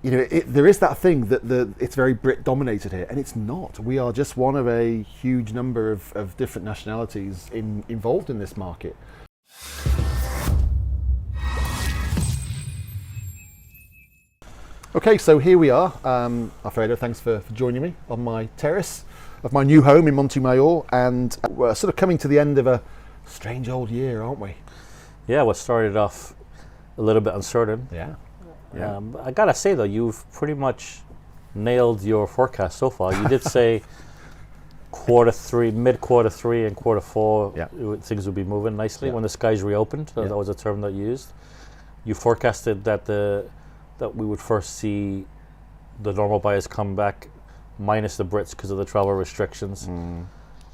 there is that thing that it's very Brit dominated here, and it's not. We are just one of a huge number of different nationalities involved in this market. Okay, so here we are. Alfredo, thanks for joining me on my terrace of my new home in Montemayor, and we're sort of coming to the end of a strange old year, aren't we? Yeah, what started off a little bit uncertain. Yeah. I gotta say though, you've pretty much nailed your forecast so far. You did say mid quarter three and quarter four, things would be moving nicely when the skies reopened. That was a term that you used. You forecasted that we would first see the normal buyers come back, minus the Brits because of the travel restrictions,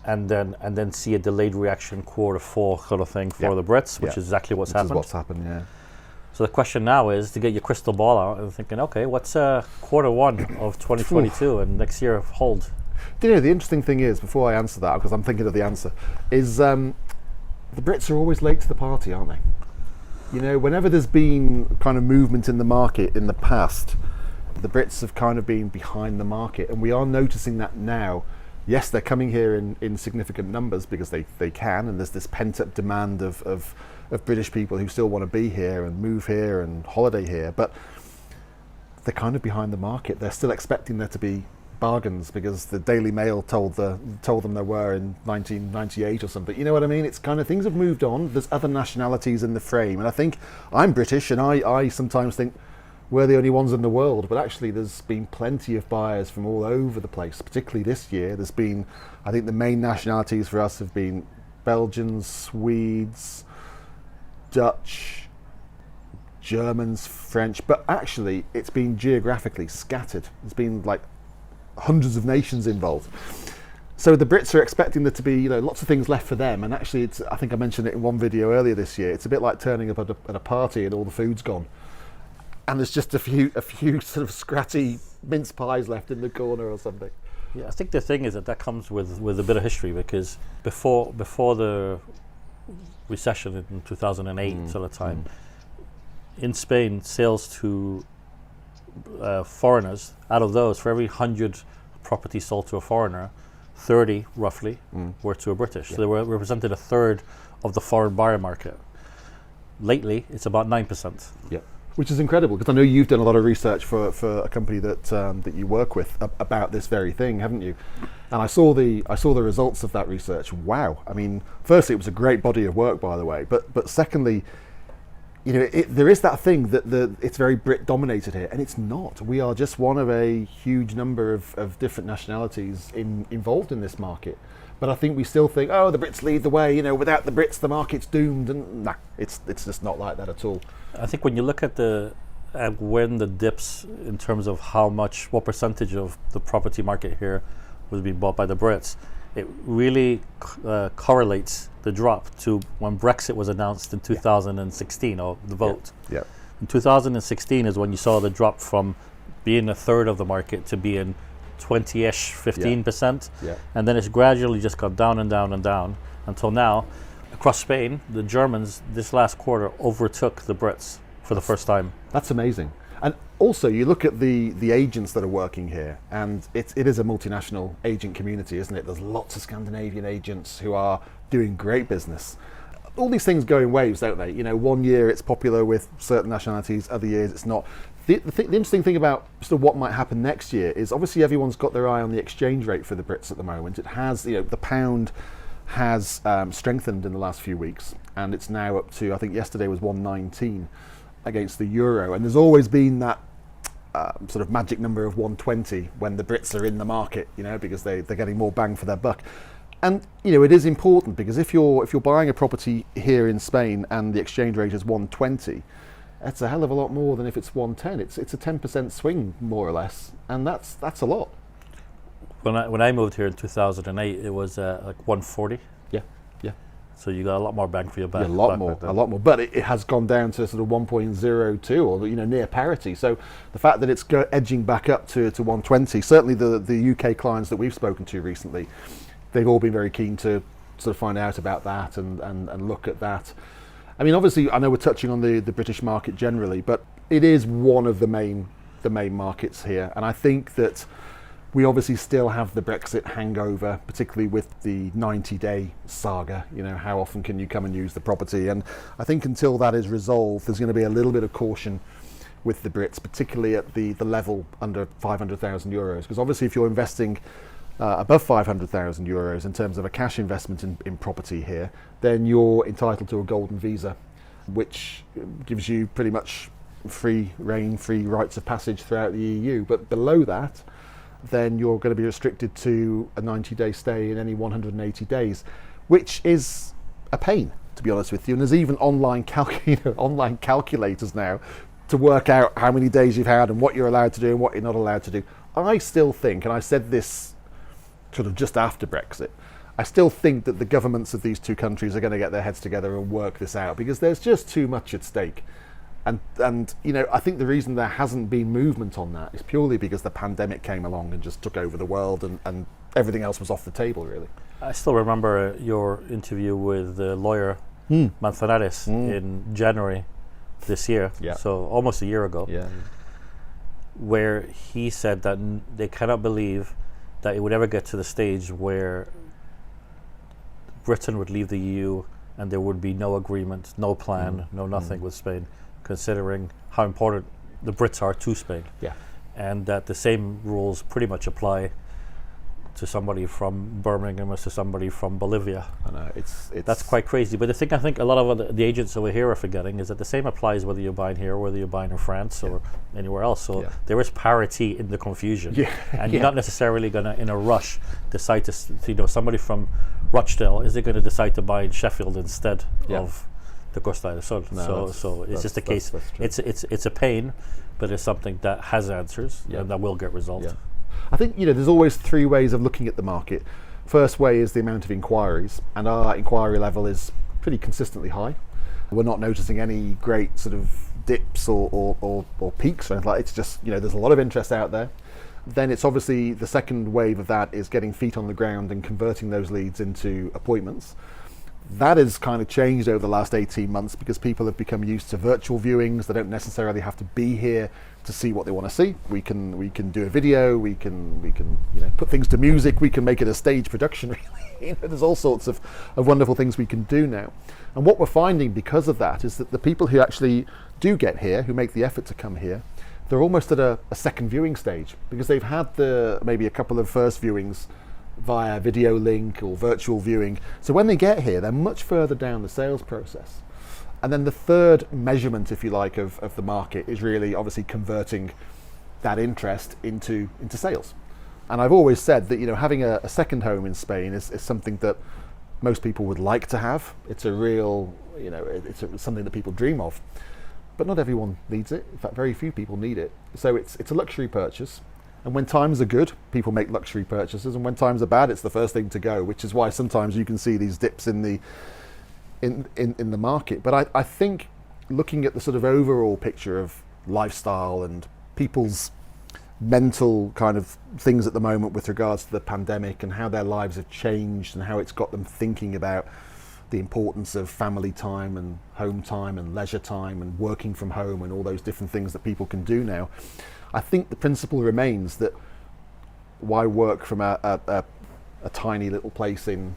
and then see a delayed reaction quarter four kind of thing for the Brits, which is exactly what's happened. What's happened, yeah. So the question now is to get your crystal ball out and thinking, okay, what's quarter one of 2022 and next year hold? Do you know, the interesting thing is, before I answer that, because I'm thinking of the answer, is the Brits are always late to the party, aren't they? You know, whenever there's been kind of movement in the market in the past, the Brits have kind of been behind the market, and we are noticing that now. Yes, they're coming here in significant numbers because they can, and there's this pent-up demand of British people who still want to be here and move here and holiday here, but they're kind of behind the market. They're still expecting there to be bargains because the Daily Mail told them there were in 1998 or something. You know what I mean? It's kind of, things have moved on. There's other nationalities in the frame, and I think I'm British, and I sometimes think we're the only ones in the world, but actually there's been plenty of buyers from all over the place, particularly this year. There's been, I think the main nationalities for us have been Belgians, Swedes, Dutch, Germans, French, but actually it's been geographically scattered. There's been like hundreds of nations involved. So the Brits are expecting there to be, lots of things left for them, and actually I think I mentioned it in one video earlier this year, it's a bit like turning up at a party and all the food's gone. And there's just a few sort of scratty mince pies left in the corner or something. Yeah, I think the thing is that comes with a bit of history, because before the recession in 2008 sort of time, in Spain, sales to foreigners, out of those, for every 100 properties sold to a foreigner, 30 roughly were to a British. So they represented a third of the foreign buyer market. Lately, it's about 9%. Yeah. Which is incredible, because I know you've done a lot of research for a company that you work with about this very thing, haven't you? And I saw the results of that research. Wow! I mean, firstly, it was a great body of work, by the way. But secondly, there is that thing that it's very Brit dominated here, and it's not. We are just one of a huge number of different nationalities involved in this market. But I think we still think, oh, the Brits lead the way. Without the Brits, the market's doomed. And nah, it's just not like that at all. I think when you look at when the dips in terms of what percentage of the property market here was being bought by the Brits, it really correlates the drop to when Brexit was announced in 2016, or the vote. Yeah. In 2016 is when you saw the drop from being a third of the market to being 20-ish, 15%, and then it's gradually just gone down and down and down until now. Across Spain, the Germans this last quarter overtook the Brits for the first time. That's amazing. And also, you look at the agents that are working here, and it is a multinational agent community, isn't it? There's lots of Scandinavian agents who are doing great business. All these things go in waves, don't they? 1 year it's popular with certain nationalities, other years it's not. The interesting thing about sort of what might happen next year is, obviously everyone's got their eye on the exchange rate for the Brits at the moment. It has, the pound has strengthened in the last few weeks, and it's now up to, I think yesterday was 119 against the euro, and there's always been that sort of magic number of 120 when the Brits are in the market, because they're getting more bang for their buck. And it is important, because if you're buying a property here in Spain and the exchange rate is 120, that's a hell of a lot more than if it's 110. It's a 10% swing, more or less, and that's a lot. When I moved here in 2008, it was like 140. Yeah. So you got a lot more bang for your buck. Yeah, a lot more. But it has gone down to sort of 1.02 or near parity. So the fact that it's edging back up to 120, certainly the UK clients that we've spoken to recently, they've all been very keen to sort of find out about that and look at that. I mean, obviously, I know we're touching on the British market generally, but it is one of the main the main markets here. And I think that we obviously still have the Brexit hangover, particularly with the 90-day saga. You know, how often can you come and use the property? And I think until that is resolved, there's going to be a little bit of caution with the Brits, particularly at the level under 500,000 euros. Because obviously if you're investing above 500,000 euros in terms of a cash investment in property here, then you're entitled to a golden visa, which gives you pretty much free reign, free rights of passage throughout the EU. But below that, then you're going to be restricted to a 90-day stay in any 180 days, which is a pain, to be honest with you. And there's even online calculators now to work out how many days you've had and what you're allowed to do and what you're not allowed to do. I still think, and I said this sort of just after Brexit, I still think that the governments of these two countries are going to get their heads together and work this out, because there's just too much at stake. And you know, I think the reason there hasn't been movement on that is purely because the pandemic came along and just took over the world, and everything else was off the table, really. I still remember your interview with the lawyer Manzanares in January this year, so almost a year ago, where he said that they cannot believe that it would ever get to the stage where Britain would leave the EU and there would be no agreement, no plan, no nothing with Spain, considering how important the Brits are to Spain. And that the same rules pretty much apply to somebody from Birmingham as to somebody from Bolivia. I know, it's that's quite crazy. But the thing I think a lot of the agents over here are forgetting is that the same applies whether you're buying here or whether you're buying in France or anywhere else. So there is parity in the confusion. And you're not necessarily going to, in a rush, decide to, you know, somebody from Rochdale, is it going to decide to buy in Sheffield instead of the Costa del Sol? No, so it's just a case. It's a pain, but it's something that has answers and that will get resolved. I think, you know, there's always three ways of looking at the market. First way is the amount of inquiries, and our inquiry level is pretty consistently high. We're not noticing any great sort of dips or peaks or anything like that. It's just, you know, there's a lot of interest out there. Then it's obviously the second wave of that is getting feet on the ground and converting those leads into appointments. That has kind of changed over the last 18 months because people have become used to virtual viewings. They don't necessarily have to be here to see what they want to see. We can do a video, we can you know, put things to music, we can make it a stage production, really. You know, there's all sorts of wonderful things we can do now. And what we're finding because of that is that the people who actually do get here, who make the effort to come here, they're almost at a second viewing stage because they've had maybe a couple of first viewings via video link or virtual viewing. So when they get here, they're much further down the sales process. And then the third measurement, if you like, of the market is really obviously converting that interest into sales. And I've always said that, you know, having a second home in Spain is something that most people would like to have. It's a real, you know, it's something that people dream of. But not everyone needs it. In fact, very few people need it. So it's a luxury purchase. And when times are good, people make luxury purchases, and when times are bad, it's the first thing to go, which is why sometimes you can see these dips in the market. But I think looking at the sort of overall picture of lifestyle and people's mental kind of things at the moment with regards to the pandemic and how their lives have changed and how it's got them thinking about the importance of family time and home time and leisure time and working from home and all those different things that people can do now, I think the principle remains that why work from a tiny little place in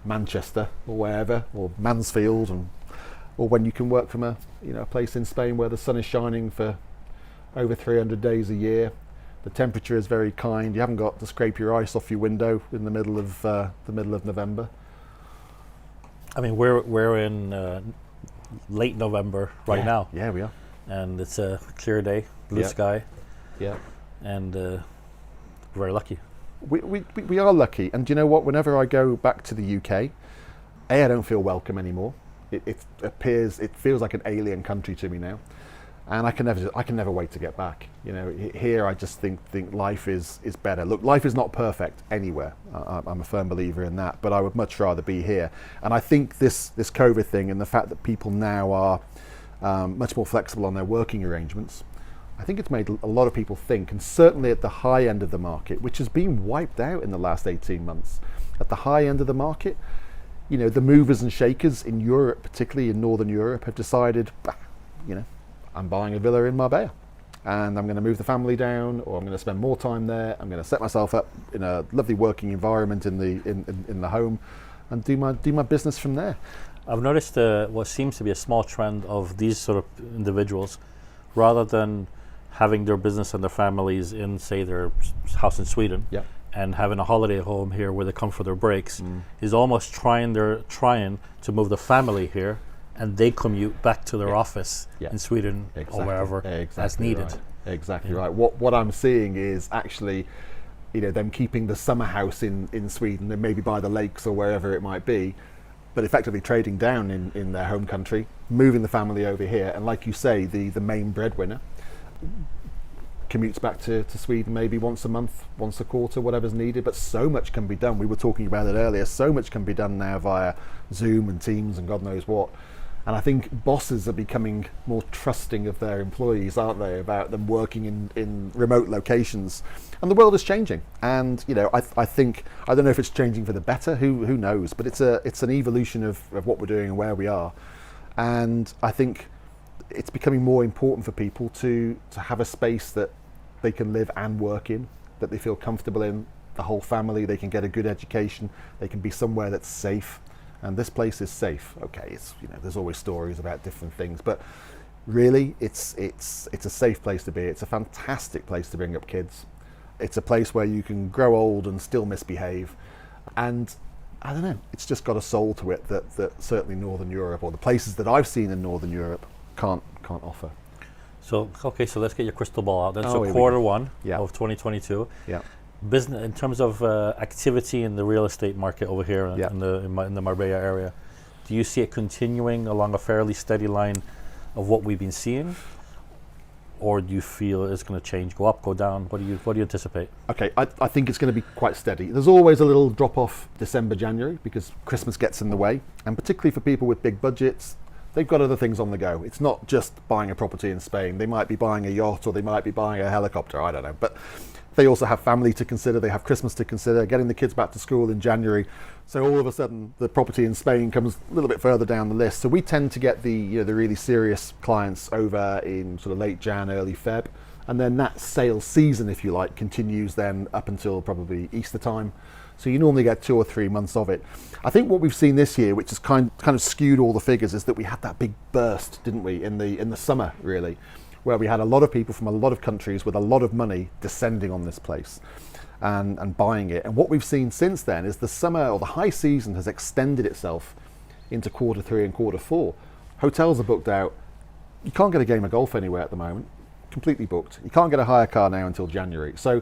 Manchester or wherever, or Mansfield, or when you can work from a place in Spain where the sun is shining for over 300 days a year. The temperature is very kind. You haven't got to scrape your ice off your window in the middle of November. I mean, we're in late November right now. Yeah, we are. And it's a clear day, blue sky. Yeah. And very lucky. We are lucky. And do you know what? Whenever I go back to the UK, I don't feel welcome anymore. It feels like an alien country to me now. And I can never wait to get back. You know, here I just think life is better. Look, life is not perfect anywhere. I'm a firm believer in that, but I would much rather be here. And I think this COVID thing and the fact that people now are much more flexible on their working arrangements, I think it's made a lot of people think, and certainly at the high end of the market, which has been wiped out in the last 18 months, at the high end of the market, you know, the movers and shakers in Europe, particularly in Northern Europe, have decided, you know, I'm buying a villa in Marbella. and I'm going to move the family down, or I'm going to spend more time there. I'm going to set myself up in a lovely working environment in the home, and do my business from there. I've noticed what seems to be a small trend of these sort of individuals, rather than having their business and their families in, say, their house in Sweden, and having a holiday home here where they come for their breaks, is almost trying to move the family here, and they commute back to their office in Sweden or wherever as needed. Right. Exactly right. What I'm seeing is actually, them keeping the summer house in Sweden and maybe by the lakes or wherever it might be, but effectively trading down in their home country, moving the family over here, and like you say, the main breadwinner commutes back to Sweden maybe once a month, once a quarter, whatever's needed. But so much can be done. We were talking about it earlier. So much can be done now via Zoom and Teams and God knows what. And I think bosses are becoming more trusting of their employees, aren't they, about them working in remote locations. And the world is changing. And I think, I don't know if it's changing for the better. Who knows? But it's an evolution of what we're doing and where we are. And I think it's becoming more important for people to have a space that they can live and work in, that they feel comfortable in, the whole family, they can get a good education, they can be somewhere that's safe. And this place is safe. Okay, it's there's always stories about different things, but really it's a safe place to be. It's a fantastic place to bring up kids. It's a place where you can grow old and still misbehave. And I don't know, it's just got a soul to it that certainly Northern Europe, or the places that I've seen in Northern Europe, can't offer. So let's get your crystal ball out then. So quarter one of 2022. Yeah. Business in terms of activity in the real estate market over here in the Marbella area, do you see it continuing along a fairly steady line of what we've been seeing, or do you feel it's going to change, go up, go down? What do you anticipate? Okay, I think it's going to be quite steady. There's always a little drop off December, January, because Christmas gets in the way, and particularly for people with big budgets, they've got other things on the go. It's not just buying a property in Spain. They might be buying a yacht, or they might be buying a helicopter, I don't know. But they also have family to consider, they have Christmas to consider, getting the kids back to school in January. So all of a sudden, the property in Spain comes a little bit further down the list. So we tend to get the really serious clients over in sort of late Jan, early Feb. And then that sales season, if you like, continues then up until probably Easter time. So you normally get 2 or 3 months of it. I think what we've seen this year, which has kind of skewed all the figures, is that we had that big burst, didn't we, in the summer, really, where we had a lot of people from a lot of countries with a lot of money descending on this place and buying it. And what we've seen since then is the summer, or the high season, has extended itself into quarter 3 and quarter 4. Hotels are booked out. You can't get a game of golf anywhere at the moment. Completely booked. You can't get a hire car now until January. So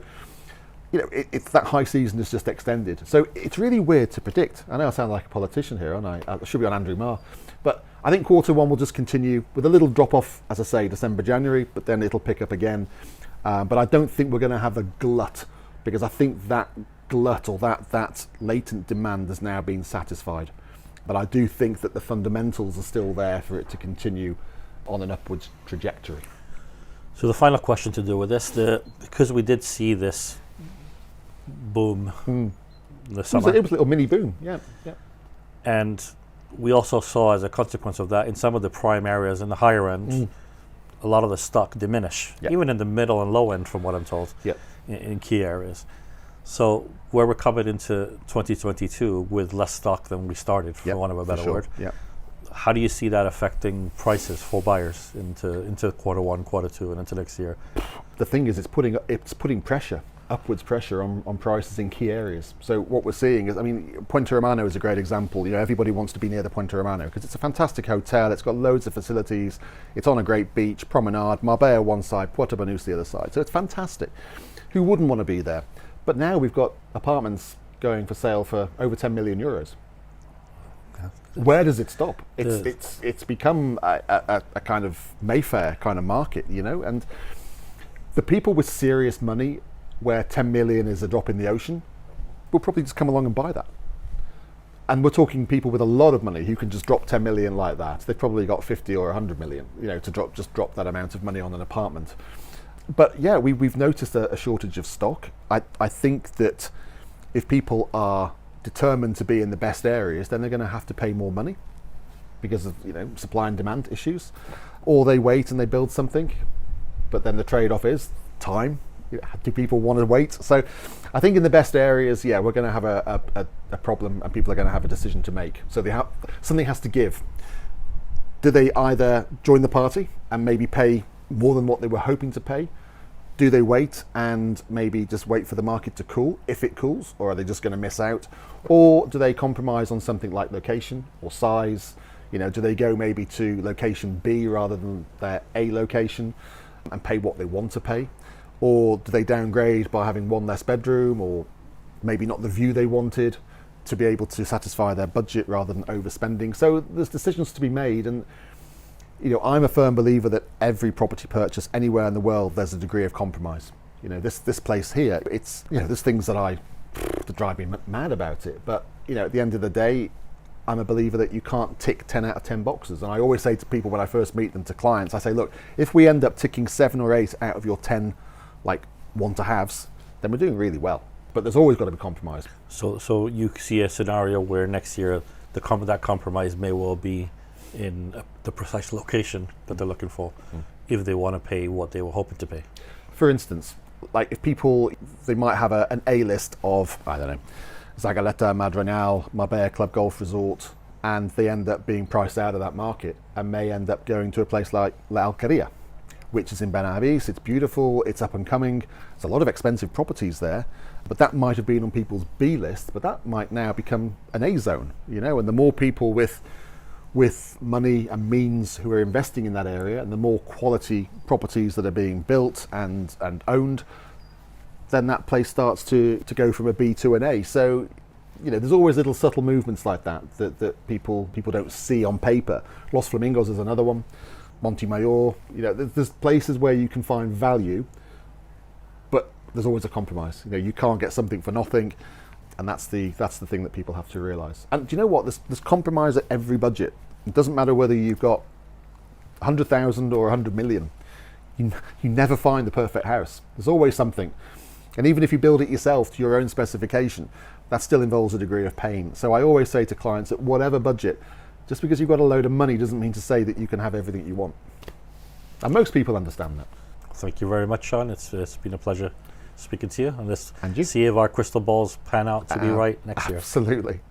it's that high season is just extended. So it's really weird to predict. I know I sound like a politician here, aren't I? I should be on Andrew Marr. But I think quarter 1 will just continue with a little drop off, as I say, December, January, but then it'll pick up again. But I don't think we're going to have a glut, because I think that glut, or that latent demand, has now been satisfied. But I do think that the fundamentals are still there for it to continue on an upwards trajectory. So the final question to do with this, because we did see this boom in the summer. It was a little mini boom, yeah. And we also saw, as a consequence of that, in some of the prime areas in the higher end, a lot of the stock diminish, even in the middle and low end, from what I'm told, in key areas. So where we're coming into 2022 with less stock than we started, for want of a better word, how do you see that affecting prices for buyers into quarter 1, quarter 2, and into next year? The thing is, it's putting pressure, upwards pressure on prices in key areas. So what we're seeing is, Puente Romano is a great example. Everybody wants to be near the Puente Romano because it's a fantastic hotel. It's got loads of facilities. It's on a great beach, promenade, Marbella one side, Puerto Banús the other side. So it's fantastic. Who wouldn't want to be there? But now we've got apartments going for sale for over 10 million euros. Where does it stop? It's become a kind of Mayfair kind of market, and the people with serious money, where 10 million is a drop in the ocean, will probably just come along and buy that. And we're talking people with a lot of money who can just drop 10 million like that. They've probably got 50 or 100 million, to drop that amount of money on an apartment. But yeah, we've noticed a shortage of stock. I think that if people are determined to be in the best areas, then they're going to have to pay more money because of supply and demand issues, or they wait and they build something. but then the trade-off is time. Do people want to wait? So I think in the best areas, yeah, we're going to have a problem, and people are going to have a decision to make. So something has to give. Do they either join the party and maybe pay more than what they were hoping to pay? Do they wait and maybe just wait for the market to cool, if it cools, or are they just going to miss out? Or do they compromise on something like location or size? Do they go maybe to location B rather than their A location and pay what they want to pay? Or do they downgrade by having one less bedroom, or maybe not the view they wanted, to be able to satisfy their budget rather than overspending? So there's decisions to be made, and I'm a firm believer that every property purchase anywhere in the world, there's a degree of compromise. This place here, it's there's things that drive me mad about it, but at the end of the day, I'm a believer that you can't tick 10 out of 10 boxes. And I always say to people when I first meet them, to clients, I say, look, if we end up ticking 7 or 8 out of your 10 want to haves, then we're doing really well. But there's always got to be compromise. So you see a scenario where next year that compromise may well be in the precise location that they're looking for, if they want to pay what they were hoping to pay. For instance, if people, they might have an A list of, I don't know, Zagaleta, Madrigal, Marbella Club Golf Resort, and they end up being priced out of that market and may end up going to a place like La Alqueria, which is in Benavides. It's beautiful, it's up and coming. There's a lot of expensive properties there, but that might have been on people's B list, but that might now become an A zone, and the more people with money and means who are investing in that area, and the more quality properties that are being built and owned, then that place starts to go from a B to an A. So, there's always little subtle movements like that people don't see on paper. Los Flamingos is another one. Montemayor, there's places where you can find value, but there's always a compromise. You can't get something for nothing, and that's the thing that people have to realise. And do you know what? There's compromise at every budget. It doesn't matter whether you've got 100,000 or 100 million. You never find the perfect house. There's always something. And even if you build it yourself to your own specification, that still involves a degree of pain. So I always say to clients, at whatever budget, just because you've got a load of money doesn't mean to say that you can have everything you want. And most people understand that. Thank you very much, Sean. It's been a pleasure speaking to you. And let's And you? see if our crystal balls pan out to be right next year. Absolutely.